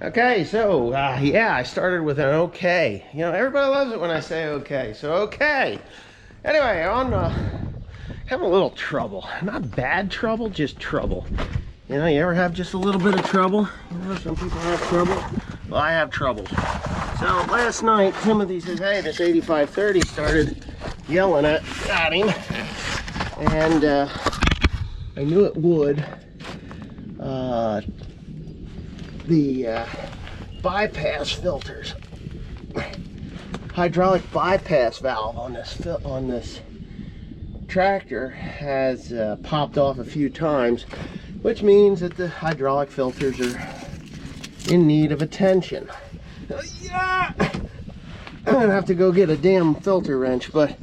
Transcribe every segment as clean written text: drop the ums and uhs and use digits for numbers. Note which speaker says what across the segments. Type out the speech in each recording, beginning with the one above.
Speaker 1: Okay, so yeah, I started with an okay. You know, everybody loves it when I say okay. So okay. Anyway, having a little trouble. Not bad trouble, just trouble. You know, you ever have just a little bit of trouble? You know, some people have trouble. Well, I have trouble. So last night, Timothy says, "Hey, this 8530 started yelling at him," and I knew it would. The bypass filters, hydraulic bypass valve on this tractor has popped off a few times, which means that the hydraulic filters are in need of attention. Yeah! I'm gonna have to go get a damn filter wrench, but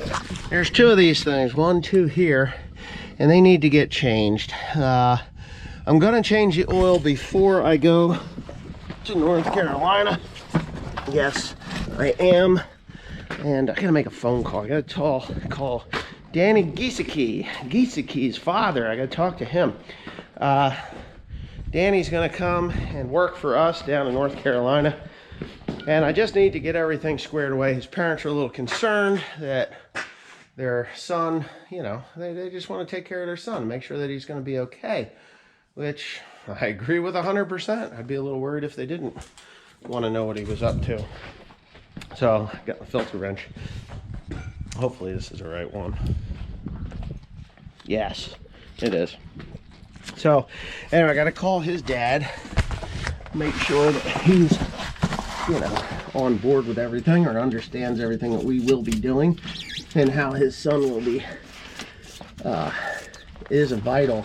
Speaker 1: there's two of these things, 1, 2 here, and they need to get changed. I'm gonna change the oil before I go to North Carolina. Yes, I am. And I gotta make a phone call. I gotta call Danny Giesecke's father. I gotta talk to him. Danny's gonna come and work for us down in North Carolina. And I just need to get everything squared away. His parents are a little concerned that their son, you know, they just want to take care of their son, make sure that he's gonna be okay. Which I agree with 100%. I'd be a little worried if they didn't want to know what he was up to. So I got the filter wrench. Hopefully this is the right one. Yes, it is. So anyway, I got to call his dad, make sure that he's, you know, on board with everything or understands everything that we will be doing, and how his son will be is a vital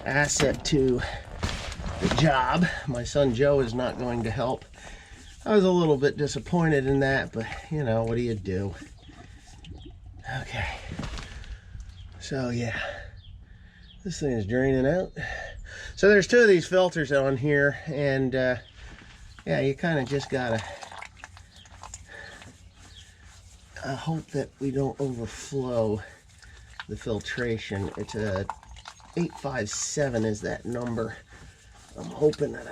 Speaker 1: asset to the job. My son Joe is not going to help. I was a little bit disappointed in that, but you know, what do you do? Okay, so yeah, this thing is draining out. So there's two of these filters on here, and yeah, you kind of just gotta hope that we don't overflow the filtration. It's a 857 is that number. I'm hoping that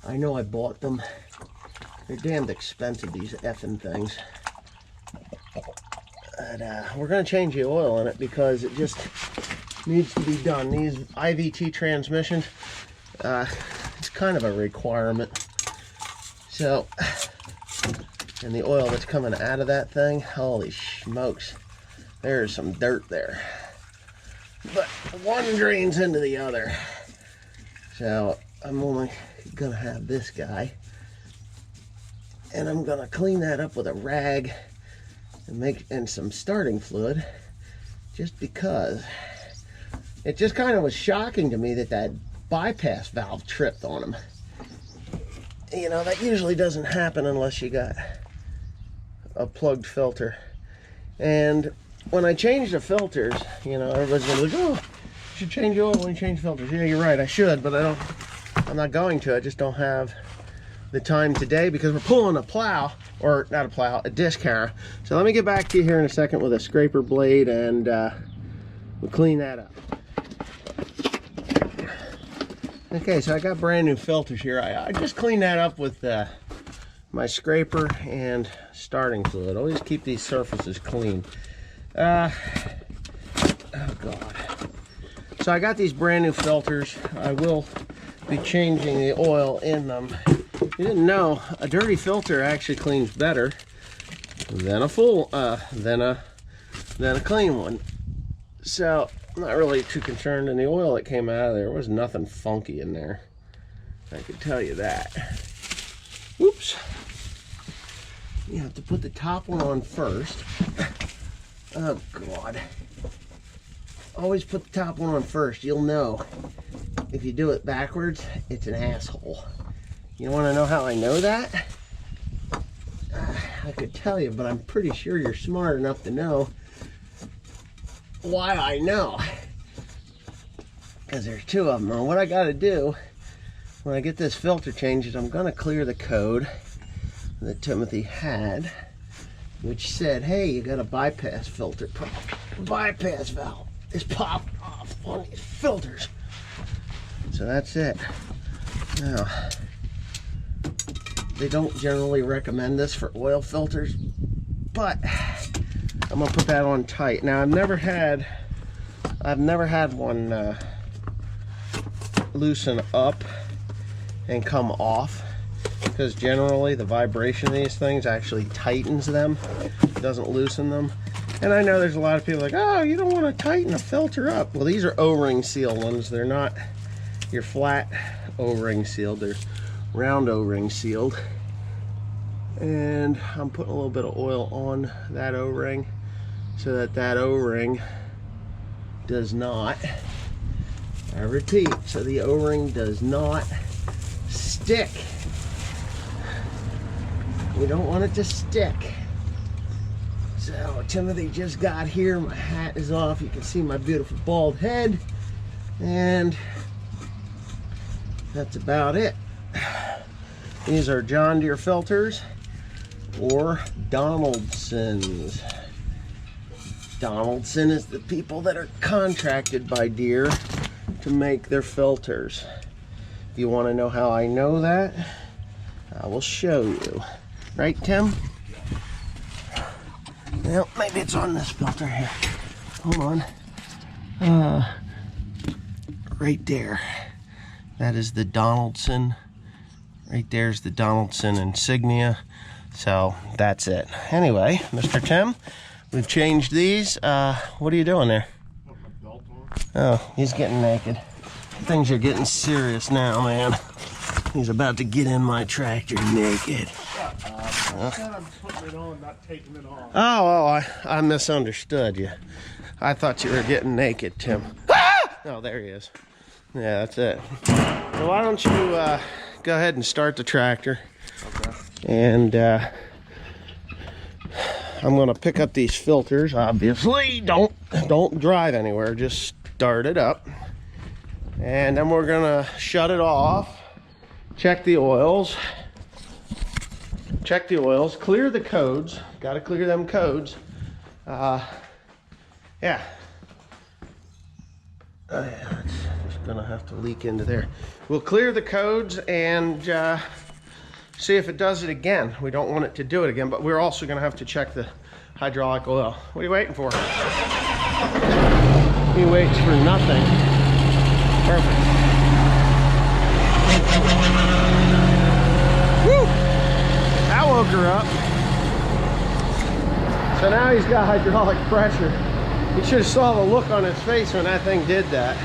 Speaker 1: I know I bought them. They're damned expensive, these effing things. But we're gonna change the oil in it because it just needs to be done. These IVT transmissions, it's kind of a requirement. So, and the oil that's coming out of that thing, holy smokes, there's some dirt there. But one drains into the other. So I'm only gonna have this guy, and I'm gonna clean that up with a rag and some starting fluid, just because it just kind of was shocking to me that bypass valve tripped on him. You know, that usually doesn't happen unless you got a plugged filter. And when I change the filters, you know, everybody's gonna be like, "Oh, you should change oil when you change filters." Yeah, you're right, I should, but I'm not going to. I just don't have the time today because we're pulling a plow, or not a plow, a disc harrow. So let me get back to you here in a second with a scraper blade, and we'll clean that up. Okay, so I got brand new filters here. I just cleaned that up with my scraper and starting fluid. Always keep these surfaces clean. Oh God. So I got these brand new filters. I will be changing the oil in them. You didn't know, a dirty filter actually cleans better than a clean one. So I'm not really too concerned, and the oil that came out of there was nothing funky in there. I can tell you that. Whoops. You have to put the top one on first. Oh God. Always put the top one on first. You'll know. If you do it backwards, it's an asshole. You want to know how I know that? I could tell you, but I'm pretty sure you're smart enough to know why I know. Because there's two of them. And what I got to do when I get this filter changed is I'm going to clear the code that Timothy had, which said, hey, you got a bypass filter problem. Bypass valve is popped off on these filters. So that's it. Now, They don't generally recommend this for oil filters, but I'm gonna put that on tight. Now I've never had one loosen up and come off, because generally the vibration of these things actually tightens them. It doesn't loosen them. And I know there's a lot of people like, oh, you don't want to tighten a filter up. Well, these are O-ring seal ones. They're not your flat O-ring sealed. They're round O-ring sealed. And I'm putting a little bit of oil on that O-ring so that that O-ring does not, I repeat, so the O-ring does not stick. We don't want it to stick. So Timothy just got here, my hat is off, you can see my beautiful bald head, and that's about it. These are John Deere filters, or Donaldson's. Donaldson is the people that are contracted by Deere to make their filters. If you want to know how I know that, I will show you. Right, Tim? Well, maybe it's on this filter here. Hold on. Right there. That is the Donaldson. Right there's the Donaldson insignia. So that's it. Anyway, Mr. Tim, we've changed these. What are you doing there? Oh, he's getting naked. Things are getting serious now, man. He's about to get in my tractor naked.
Speaker 2: I'm putting it on, not taking it off.
Speaker 1: Oh, I misunderstood you. I thought you were getting naked, Tim. Ah! Oh, there he is. Yeah, that's it. So why don't you go ahead and start the tractor.
Speaker 2: Okay.
Speaker 1: And I'm going to pick up these filters, obviously. Don't drive anywhere, just start it up. And then we're going to shut it off, check the oils. Check the oils, clear the codes. Got to clear them codes. Yeah. Yeah, it's just gonna have to leak into there. We'll clear the codes and see if it does it again. We don't want it to do it again, but we're also gonna have to check the hydraulic oil. What are you waiting for? He waits for nothing. Perfect. Woke her up. So now he's got hydraulic pressure. You should have saw the look on his face when that thing did that.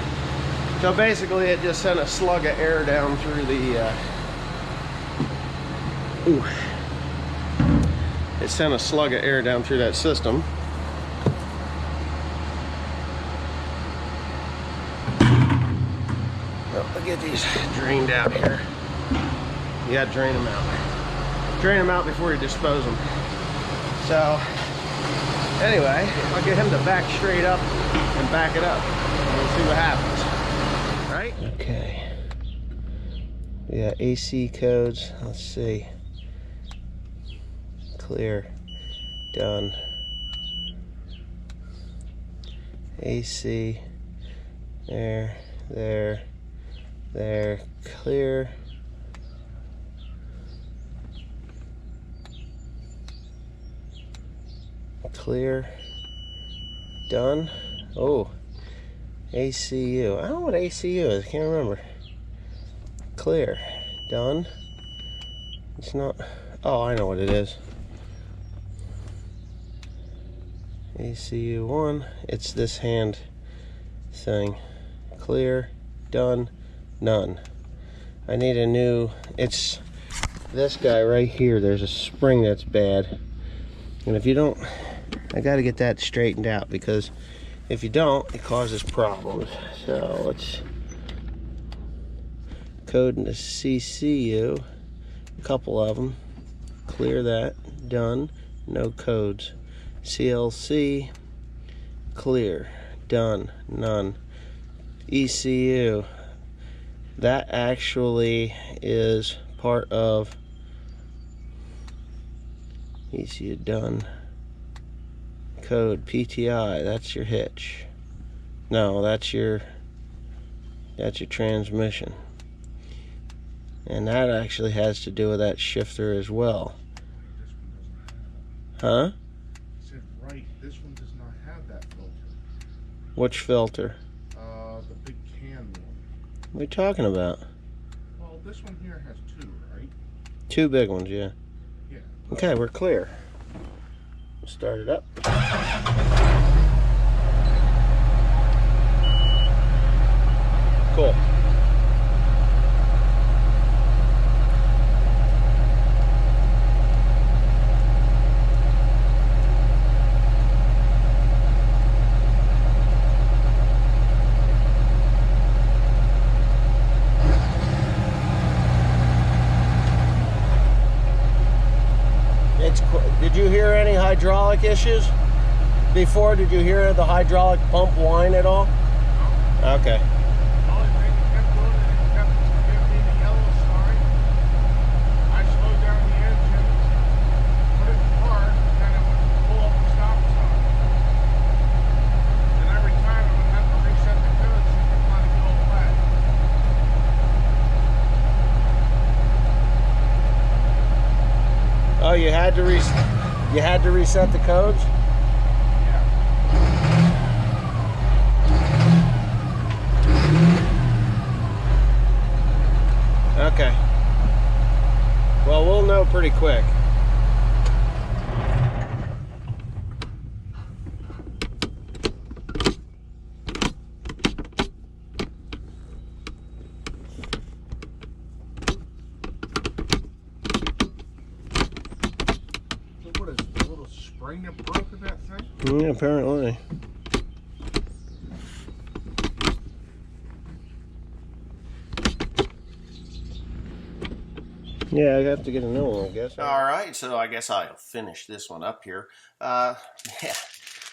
Speaker 1: So basically it just sent a slug of air down through the it sent a slug of air down through that system. Well, look at these drained out here. You gotta drain them out. Drain them out before you dispose them. So anyway, I'll get him to back straight up and back it up, and we'll see what happens. Right? Okay. We got AC codes. Let's see. Clear. Done. AC. There. Clear. Clear. Done. Oh, ACU. I don't know what ACU is. I can't remember. Clear. Done. It's not. Oh, I know what it is. ACU 1. It's this hand thing. Clear. Done. None. I need a new. It's this guy right here. There's a spring that's bad. And if you don't, I got to get that straightened out, because if you don't, it causes problems. So let's code into CCU, a couple of them, clear that, done, no codes. CLC, clear, done, none. ECU, that actually is part of ECU, done. Code PTI, that's your hitch. No, that's your transmission. And that actually has to do with that shifter as well.
Speaker 2: This one doesn't have.
Speaker 1: Huh?
Speaker 2: I said right. This one does not have that filter.
Speaker 1: Which filter?
Speaker 2: The big can one.
Speaker 1: What are you talking about?
Speaker 2: Well, this one here has two, right?
Speaker 1: Two big ones, yeah.
Speaker 2: Yeah.
Speaker 1: Okay, we're clear. Start it up. Cool. Did you hear any hydraulic issues before? Did you hear the hydraulic pump whine at all?
Speaker 2: No.
Speaker 1: Okay.
Speaker 2: The only thing it kept doing is it kept giving me the yellow sign. I slowed down the engine, put it in park, and then it would pull up the stop sign. And every time it would have to reset the code so it could let it go away.
Speaker 1: Oh, you had to reset the codes?
Speaker 2: Yeah.
Speaker 1: Okay. Well, we'll know pretty quick.
Speaker 2: So what is it, a little spring that broke in that thing?
Speaker 1: Yeah, apparently. Yeah, I have to get a new one, I guess. All right, so I guess I'll finish this one up here. Yeah.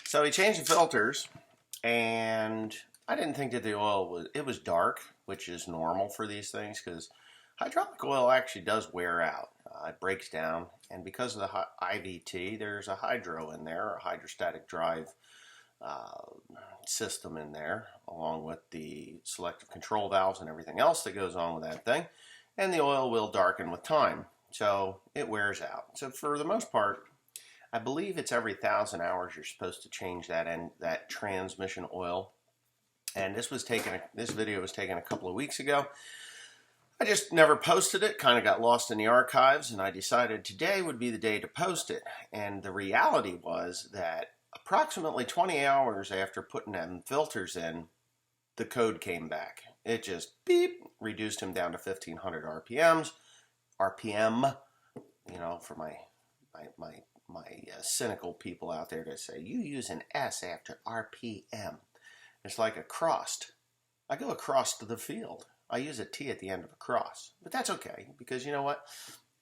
Speaker 1: So we changed the filters, and I didn't think that the oil was dark, which is normal for these things because hydraulic oil actually does wear out. It breaks down, and because of the IVT, there's a hydro in there, a hydrostatic drive system in there, along with the selective control valves and everything else that goes on with that thing. And the oil will darken with time, so it wears out. So for the most part, I believe it's every 1,000 hours you're supposed to change that transmission oil. And this video was taken a couple of weeks ago. I just never posted it, kind of got lost in the archives, and I decided today would be the day to post it. And the reality was that approximately 20 hours after putting them filters in, the code came back. It just beep, reduced him down to 1,500 RPMs. RPM, you know, for my cynical people out there to say, you use an S after RPM. It's like across. I go across to the field. I use a T at the end of across. But that's okay, because you know what?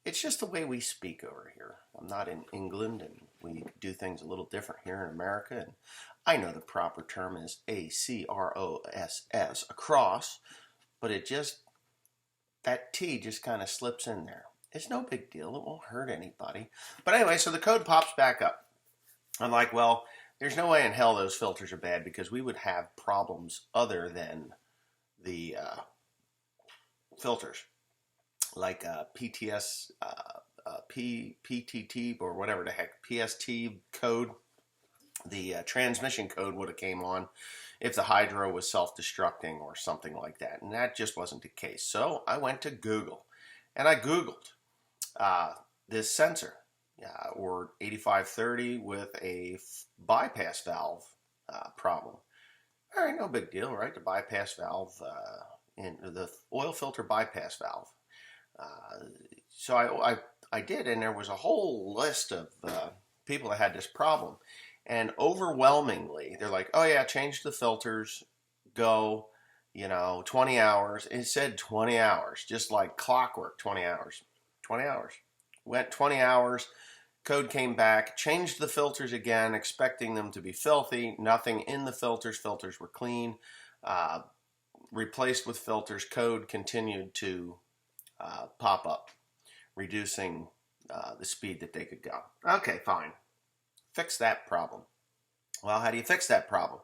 Speaker 1: It's just the way we speak over here. I'm not in England, and we do things a little different here in America. And I know the proper term is ACROSS, across, but that T just kind of slips in there. It's no big deal. It won't hurt anybody. But anyway, so the code pops back up. I'm like, well, there's no way in hell those filters are bad because we would have problems other than the filters, like PTT or whatever the heck, PST code. The transmission code would have came on if the hydro was self-destructing or something like that. And that just wasn't the case. So I went to Google and I Googled this sensor, or 8530 with a bypass valve problem. All right, no big deal, right? The bypass valve, in the oil filter bypass valve. So I did, and there was a whole list of people that had this problem. And overwhelmingly, they're like, oh yeah, change the filters, go, 20 hours. It said 20 hours, just like clockwork, 20 hours. 20 hours. Went 20 hours, code came back, changed the filters again, expecting them to be filthy. Nothing in the filters. Filters were clean. Replaced with filters, code continued to pop up, reducing the speed that they could go. Okay, fine. Fix that problem. Well, how do you fix that problem?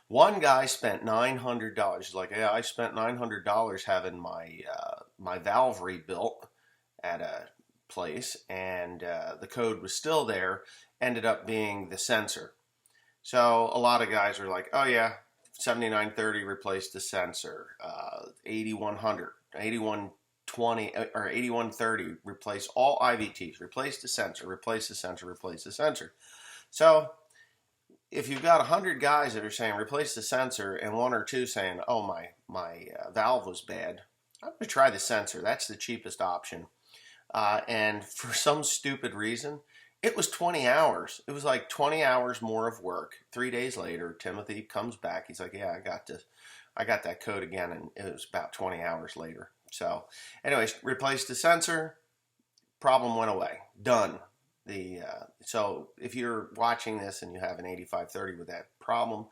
Speaker 1: One guy spent $900. He's like, yeah, I spent $900 having my valve rebuilt at a place, and the code was still there. Ended up being the sensor. So a lot of guys are like, oh yeah, 7930 replaced the sensor. 8100, 8120, or 8130 replace all IVTs. Replace the sensor. Replace the sensor. Replace the sensor. So if you've got 100 guys that are saying replace the sensor and one or two saying, oh, my valve was bad, I'm going to try the sensor. That's the cheapest option. And for some stupid reason, it was 20 hours. It was like 20 hours more of work. 3 days later, Timothy comes back. He's like, yeah, I got that code again, and it was about 20 hours later. So anyways, replaced the sensor. Problem went away. Done. So if you're watching this and you have an 8530 with that problem,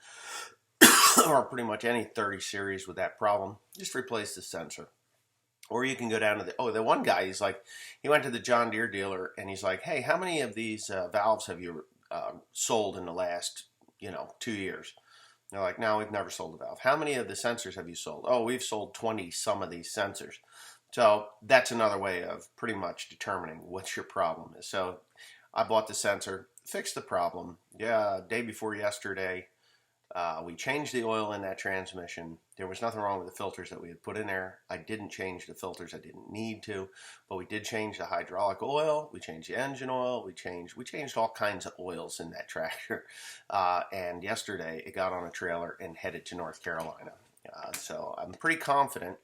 Speaker 1: or pretty much any 30 series with that problem, just replace the sensor. Or you can go down to the one guy, he's like, he went to the John Deere dealer and he's like, hey, how many of these valves have you sold in the last 2 years? And they're like, no, we've never sold a valve. How many of the sensors have you sold? Oh, we've sold 20 some of these sensors. So that's another way of pretty much determining what your problem is. So I bought the sensor, fixed the problem. Yeah, day before yesterday, we changed the oil in that transmission. There was nothing wrong with the filters that we had put in there. I didn't change the filters. I didn't need to, but we did change the hydraulic oil. We changed the engine oil. We changed all kinds of oils in that tractor. And yesterday it got on a trailer and headed to North Carolina. So I'm pretty confident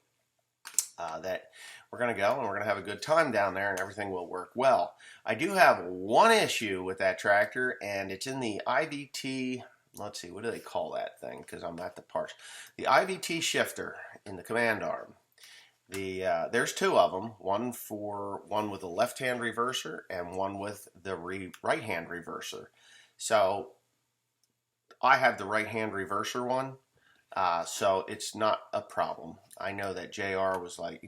Speaker 1: that we're going to go and we're going to have a good time down there and everything will work well. I do have one issue with that tractor, and it's in the IVT, let's see, what do they call that thing? Because I'm at the parts. The IVT shifter in the command arm. There's two of them, one with a left-hand reverser and one with the right-hand reverser. So I have the right-hand reverser one. So it's not a problem. I know that JR's my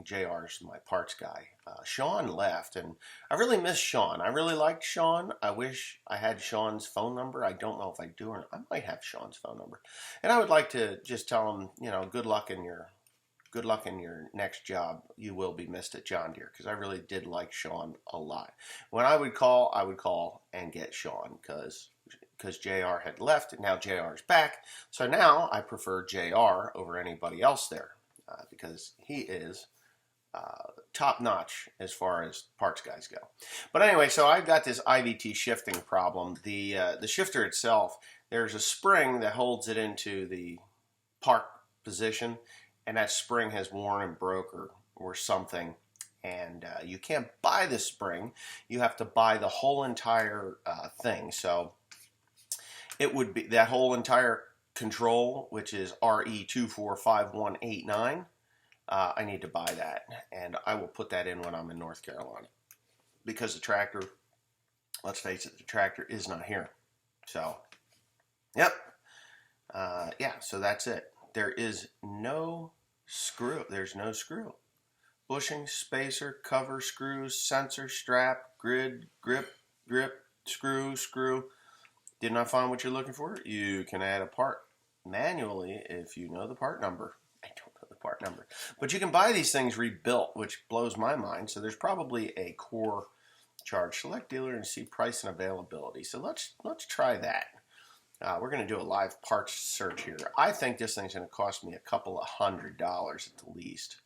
Speaker 1: parts guy. Sean left, and I really miss Sean. I really liked Sean. I wish I had Sean's phone number. I don't know if I do or not. I might have Sean's phone number. And I would like to just tell him, good luck in your next job. You will be missed at John Deere, because I really did like Sean a lot. When I would call and get Sean, because JR had left, and now JR's back. So now I prefer JR over anybody else there, because he is top notch as far as parts guys go. But anyway, so I've got this IVT shifting problem. The shifter itself, there's a spring that holds it into the park position, and that spring has worn and broke or something. And you can't buy the spring. You have to buy the whole entire thing. So it would be that whole entire control, which is RE245189. I need to buy that, and I will put that in when I'm in North Carolina, because the tractor, let's face it, the tractor is not here. So, yep. Yeah, so that's it. There is no screw. There's no screw. Bushing, spacer, cover, screws, sensor, strap, grid, grip, screw. Did not find what you're looking for? You can add a part manually if you know the part number. I don't know the part number. But you can buy these things rebuilt, which blows my mind. So there's probably a core charge. Select dealer and see price and availability. So let's try that. We're going to do a live parts search here. I think this thing's going to cost me a couple of $100 at the least.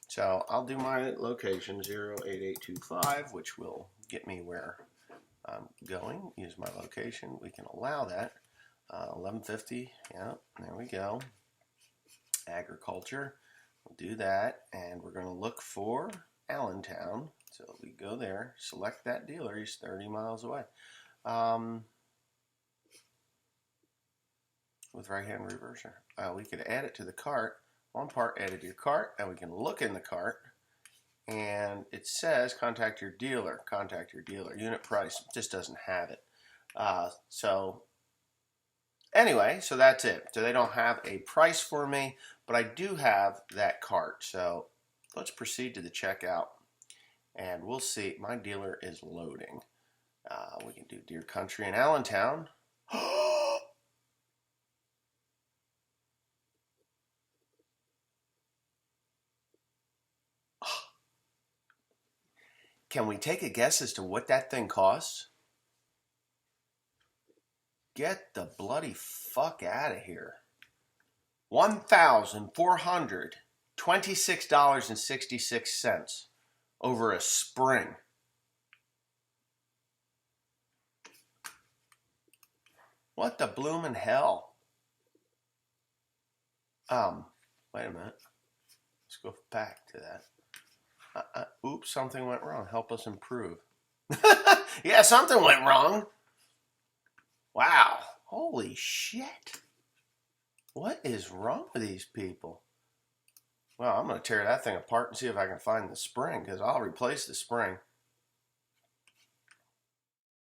Speaker 1: So I'll do my location 08825, which will get me where I'm going. Use my location. We can allow that. 1150. Yeah, there we go. Agriculture. We'll do that, and we're going to look for Allentown. So we go there, select that dealer. He's 30 miles away. With right-hand reverser. We could add it to the cart. One part added to your cart, and we can look in the cart, and it says contact your dealer. Contact your dealer. Unit price just doesn't have it. So anyway, so that's it. So they don't have a price for me, but I do have that cart. So let's proceed to the checkout, and we'll see. My dealer is loading. We can do Deer Country in Allentown. Can we take a guess as to what that thing costs? Get the bloody fuck out of here. $1,426.66 over a spring. What the bloomin' hell? Wait a minute. Let's go back to that. Oops, something went wrong. Help us improve. Yeah, something went wrong. Wow. Holy shit. What is wrong with these people? Well, I'm going to tear that thing apart and see if I can find the spring, because I'll replace the spring.